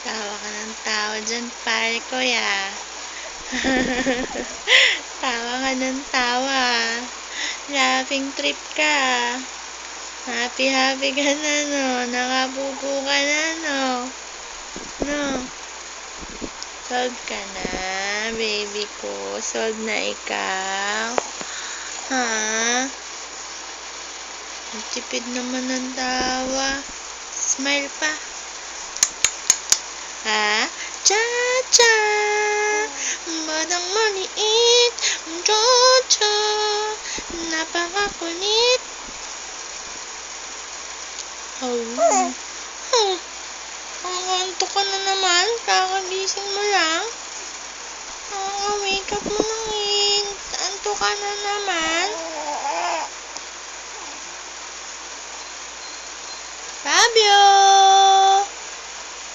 Tawa ka ng tawa dyan, pare ko, ya. Tawa ka ng tawa. Laughing trip ka. Happy ka na, no? Nakapupo ka na, no? No? Solve ka na, baby ko. Solve na ikaw. Ha? Ang tipid naman ng tawa. Smile pa. Ha? Cha-cha! Badang maliit, cha-cha! Napakakulit. Oh. Ang antok ka na naman. Kakagising mo lang. Wake up mo lang eh. Antok ka na naman. Fabio!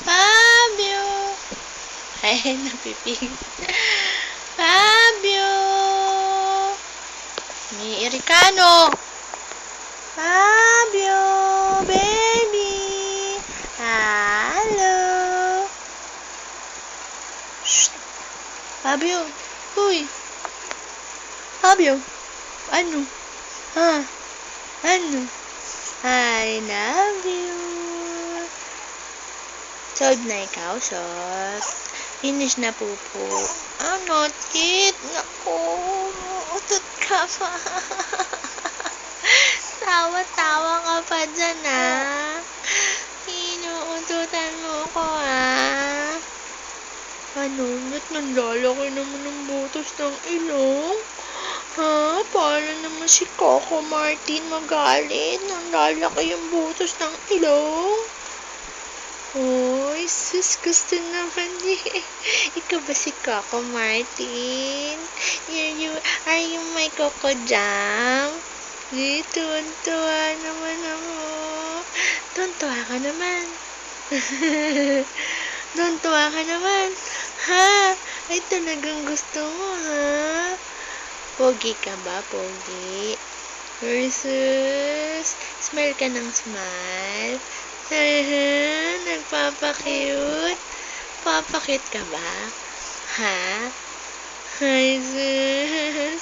Fabio! Ay, napipig. Fabio! Ni Ericano! Fabio! Baby! Hello! Shh! Fabio! Uy! Fabio! Ano? Ha? Ano? I love you! Solve na ikaw, solve. Finish na, pupo. Not yet. Naku, utot ka pa. Tawa-tawa ka pa dyan, ah. Inuututan mo ko, ah. Ano? Ba't nanlalaki naman ng butos ng ilong? Ha? Paano naman si Coco Martin magalit? Nanlalaki yung butos ng ilong? Oy, sus, gusto naman eh. Ikaw ba si Coco Martin? Are you my Coco Jam? Tuwan-tuwa naman ako. Tuwan-tuwa ka naman. Tuwan-tuwa ka naman. Ha? Ay, talagang gusto mo, ha? Pogi ka ba, pogi? Versus, smile ka ng smile. Nagpapakute. Papakute ka ba? Ha? Ay, sus.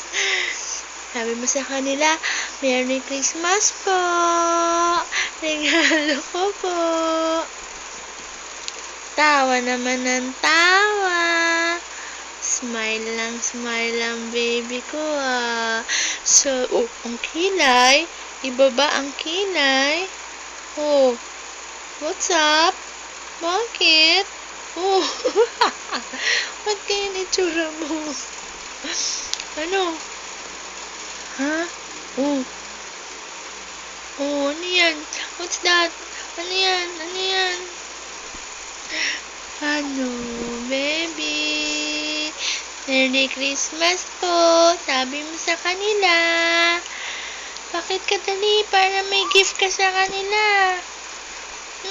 Sabi mo sa kanila, Merry Christmas po. Regalo ko po. Tawa naman ng tawa. Smile lang, baby ko, ah. So, ang kilay. Ibaba ang kilay. Oh, what's up? Bakit? Oh, ba't kaya itsura mo? Ano? Ha? Oh. Oh, ano yan? What's that? Ano yan? Ano yan? Ano, baby? Merry Christmas po. Sabi mo sa kanila. Bakit ka dali para may gift ka sa kanila?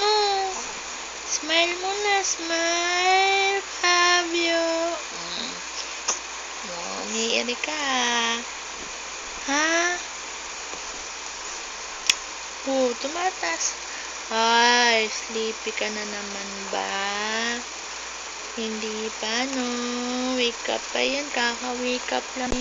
No. Smile muna, smile, Fabio. Ni Erika. Ha? Tumatas. Ay, sleepy ka na naman ba? Hindi pa, no? Wake up pa yan. Kaka-wake up lang.